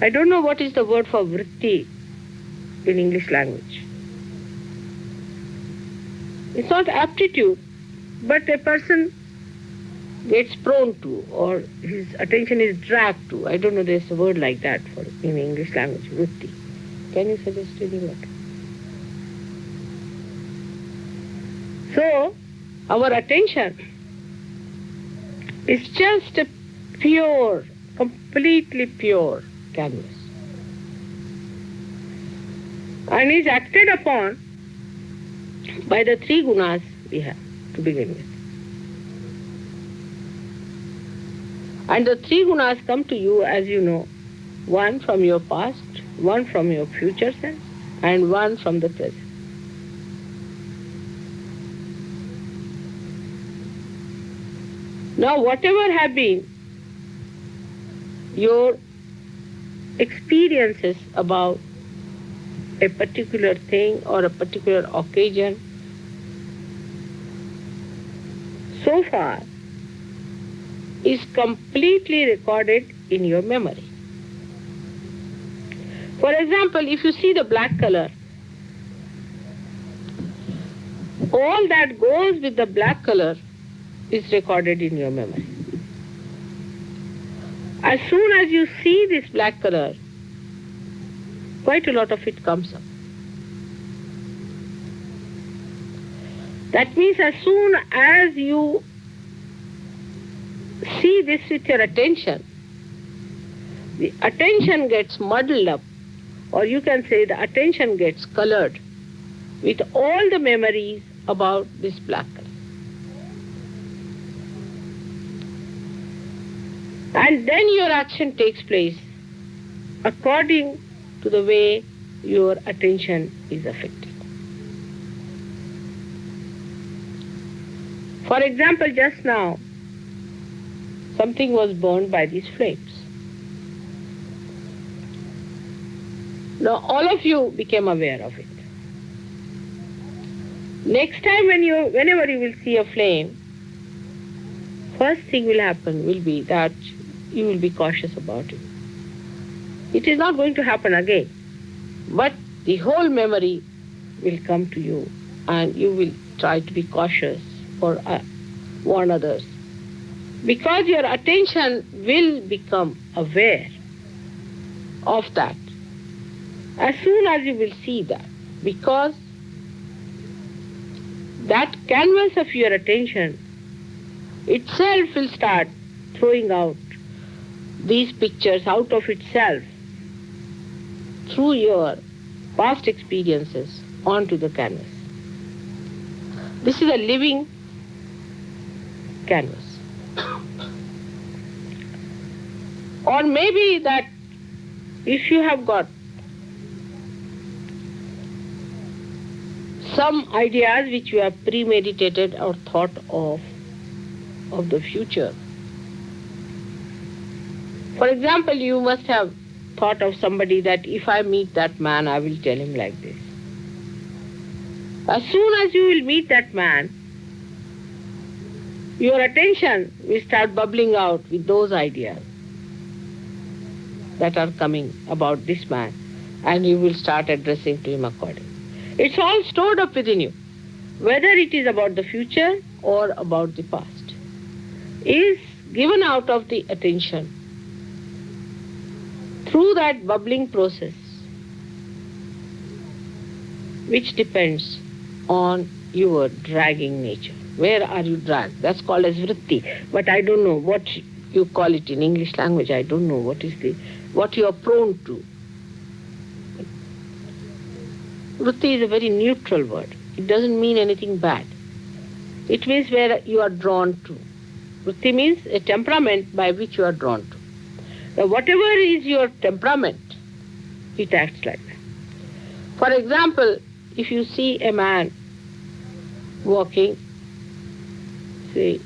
I don't know what is the word for vritti in English language. It's not aptitude, but a person gets prone to, or his attention is dragged to. I don't know, there's a word like that for in English language, vritti. Can you suggest any word? So, our attention is just a pure, completely pure canvas, and is acted upon by the three gunas we have to begin with. And the three gunas come to you, as you know, one from your past, one from your future self, and one from the present. Now, whatever have been your experiences about a particular thing or a particular occasion, so far is completely recorded in your memory. For example, if you see the black color, all that goes with the black color is recorded in your memory. As soon as you see this black color, quite a lot of it comes up. That means as soon as you see this with your attention, the attention gets muddled up, or you can say the attention gets colored with all the memories about this black color. And then your action takes place according to the way your attention is affected. For example, just now, something was burned by these flames. Now all of you became aware of it. Next time whenever you will see a flame, first thing will happen will be that you will be cautious about it. It is not going to happen again, but the whole memory will come to you and you will try to be cautious or warn others. Because your attention will become aware of that as soon as you will see that. Because that canvas of your attention itself will start throwing out these pictures out of itself through your past experiences onto the canvas. This is a living canvas. Or maybe that if you have got some ideas which you have premeditated or thought of the future. For example, you must have thought of somebody that if I meet that man, I will tell him like this. As soon as you will meet that man, your attention will start bubbling out with those ideas that are coming about this man, and you will start addressing to him accordingly. It's all stored up within you, whether it is about the future or about the past, is given out of the attention through that bubbling process, which depends on your dragging nature. Where are you dragged? That's called as vritti. But I don't know what you call it in English language. I don't know what you are prone to. Vritti is a very neutral word. It doesn't mean anything bad. It means where you are drawn to. Vritti means a temperament by which you are drawn to. Now, whatever is your temperament, it acts like that. For example, if you see a man walking, say,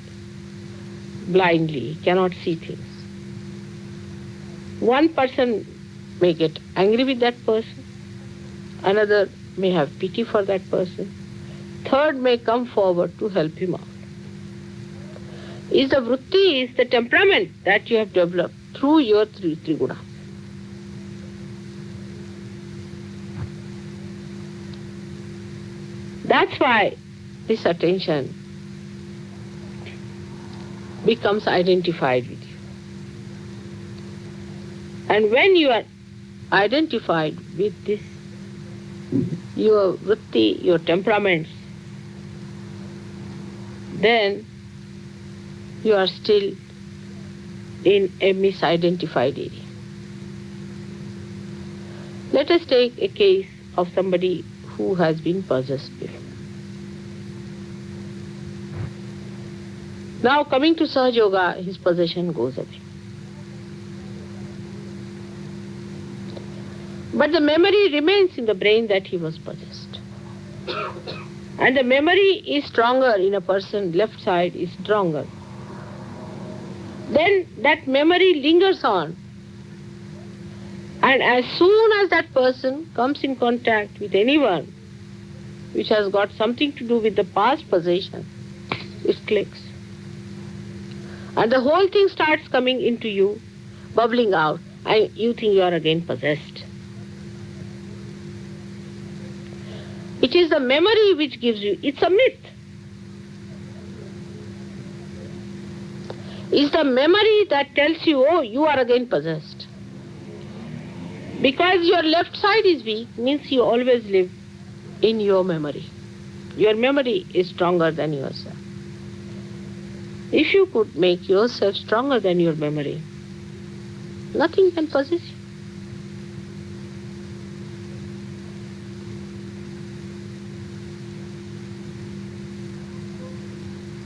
blindly, he cannot see things. One person may get angry with that person, another may have pity for that person, third may come forward to help him out. Is the vritti, is the temperament that you have developed through your three gunas. That's why this attention becomes identified with you. And when you are identified with this, your vritti, your temperaments, then you are still in a misidentified area. Let us take a case of somebody who has been possessed before. Now coming to Sahaj Yoga, his possession goes away. But the memory remains in the brain that he was possessed. And the memory is stronger in a person, left side is stronger. Then that memory lingers on. And as soon as that person comes in contact with anyone which has got something to do with the past possession, it clicks. And the whole thing starts coming into you, bubbling out, and you think you are again possessed. It is the memory which gives you, it's a myth. It's the memory that tells you, oh, you are again possessed. Because your left side is weak, means you always live in your memory. Your memory is stronger than yourself. If you could make yourself stronger than your memory, nothing can possess you.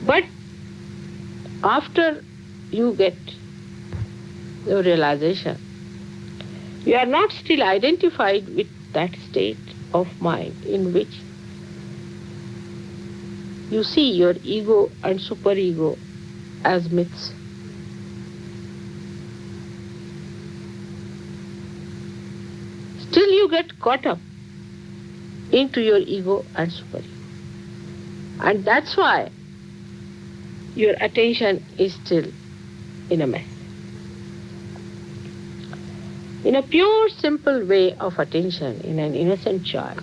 But after you get the realization, you are not still identified with that state of mind in which you see your ego and superego as myths. Still you get caught up into your ego and superego. And that's why your attention is still in a mess. In a pure, simple way of attention in an innocent child,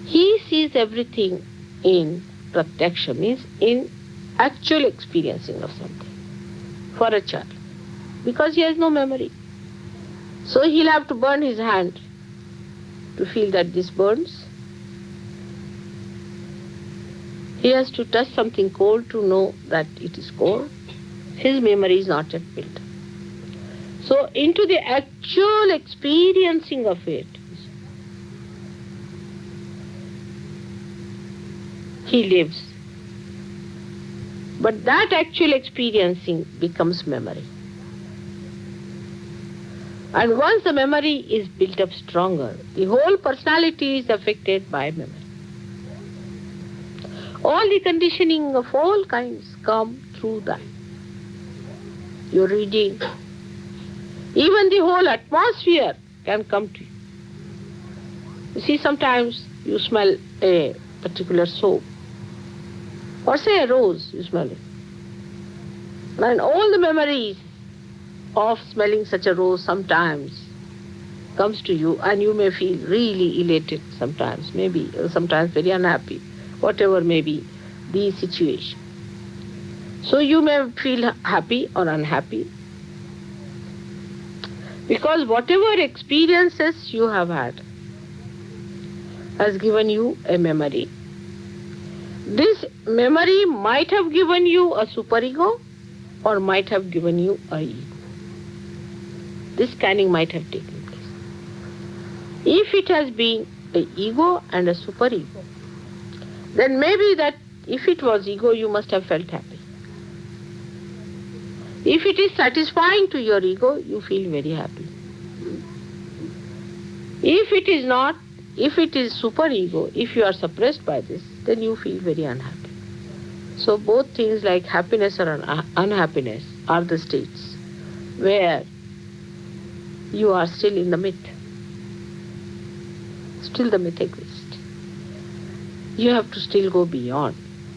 he sees everything in pratyaksha, means in actual experiencing of something for a child, because he has no memory. So he'll have to burn his hand to feel that this burns. He has to touch something cold to know that it is cold. His memory is not yet built. So into the actual experiencing of it, he lives. But that actual experiencing becomes memory. And once the memory is built up stronger, the whole personality is affected by memory. All the conditioning of all kinds come through that. Your reading, even the whole atmosphere can come to you. You see, sometimes you smell a particular soap, or say a rose, you smell it. And all the memories of smelling such a rose sometimes comes to you, and you may feel really elated sometimes, maybe, or sometimes very unhappy, whatever may be the situation. So you may feel happy or unhappy, because whatever experiences you have had has given you a memory. This memory might have given you a superego or might have given you a ego. This scanning might have taken place. If it has been an ego and a superego, then maybe that if it was ego, you must have felt happy. If it is satisfying to your ego, you feel very happy. If it is not, if it is superego, if you are suppressed by this, then you feel very unhappy. So both things like happiness or unhappiness are the states where you are still in the myth. Still the myth exists. You have to still go beyond.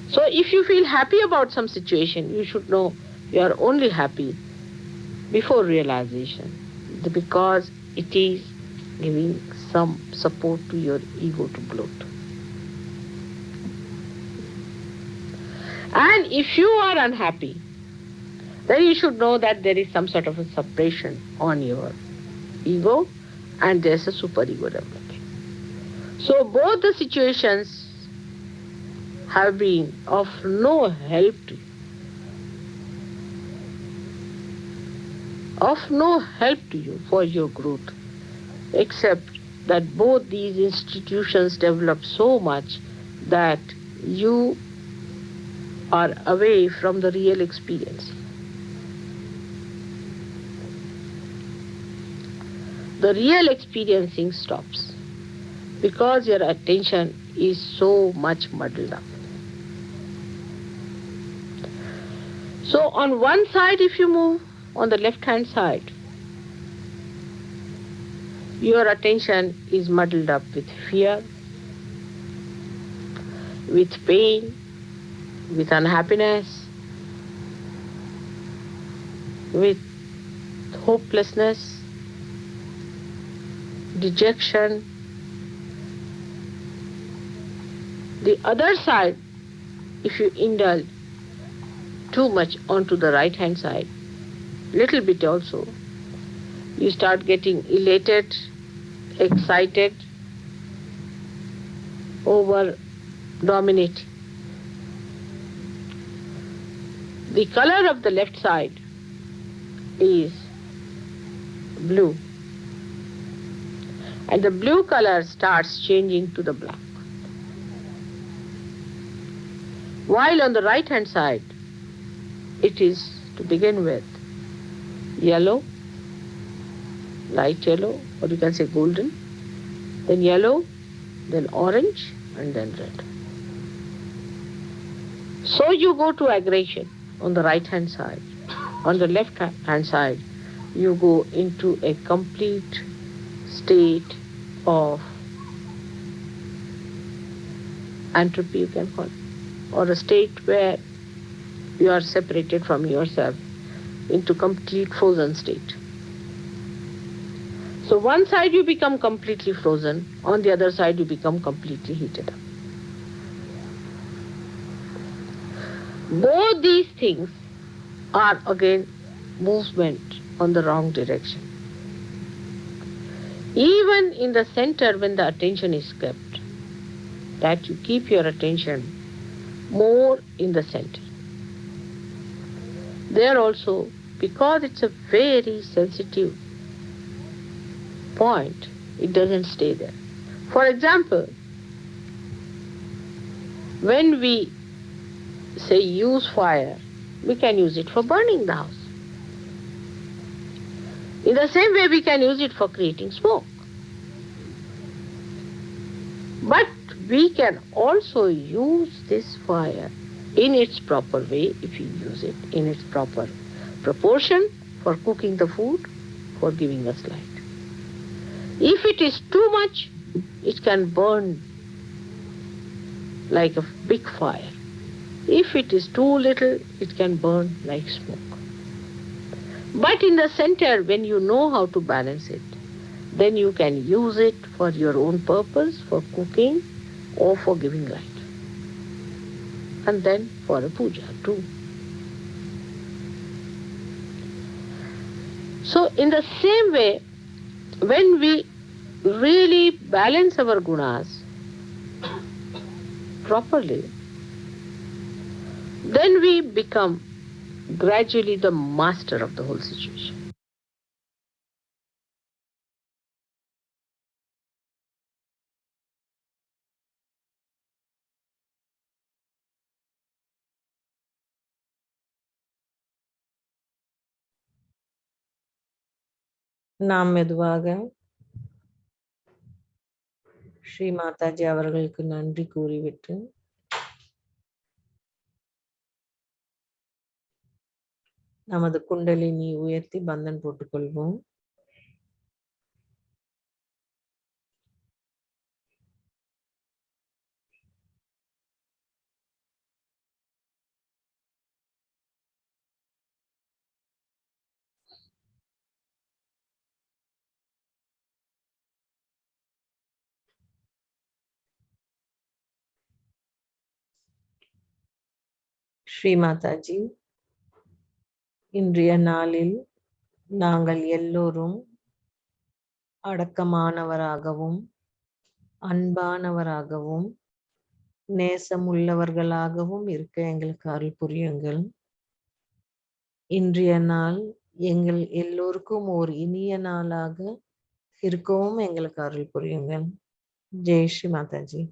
So if you feel happy about some situation, you should know you are only happy before realization, because it is giving some support to your ego to bloat. And if you are unhappy, then you should know that there is some sort of a suppression on your ego and there's a superego developing. So both the situations have been of no help to you. Of no help to you for your growth, except that both these institutions develop so much that you are away from the real experience. The real experiencing stops because your attention is so much muddled up. So on one side, if you move, on the left-hand side, your attention is muddled up with fear, with pain, with unhappiness, with hopelessness, dejection. The other side, if you indulge too much onto the right-hand side, little bit also, you start getting elated, excited, over dominating. The color of the left side is blue, and the blue color starts changing to the black. While on the right hand side, it is to begin with yellow, light yellow, or you can say golden, then yellow, then orange, and then red. So you go to aggression on the right hand side. On the left hand side, you go into a complete state of entropy you can call it, or a state where you are separated from yourself into complete frozen state. So one side you become completely frozen, on the other side you become completely heated up. Both these things are again movement on the wrong direction. Even in the center, when the attention is kept, that you keep your attention more in the center. There also, because it's a very sensitive point, it doesn't stay there. For example, when we say use fire, we can use it for burning the house. In the same way, we can use it for creating smoke. But we can also use this fire in its proper way, if we use it in its proper proportion, for cooking the food, for giving us light. If it is too much, it can burn like a big fire. If it is too little, it can burn like smoke. But in the center, when you know how to balance it, then you can use it for your own purpose, for cooking or for giving light. And then for a puja too. So in the same way, when we really balance our gunas properly, then we become gradually the master of the whole situation. நாம் மெதுவாக ஸ்ரீ மாதாஜி அவர்களுக்கு நன்றி கூறிவிட்டு நமது குண்டலினி உயர்த்தி பந்தன் போட்டுக்கொள்வோம். ஸ்ரீ மாதாஜி, இன்றைய நாளில் நாங்கள் எல்லோரும் அடக்கமானவராகவும் அன்பானவராகவும் நேசமுள்ளவர்களாகவும் இருக்க எங்களுக்கு அருள் புரியுங்கள். இன்றைய நாள் எங்கள் எல்லோருக்கும் ஒரு இனிய நாளாக இருக்கவும் எங்களுக்கு அருள் புரியுங்கள். ஜெய் ஸ்ரீ மாதாஜி.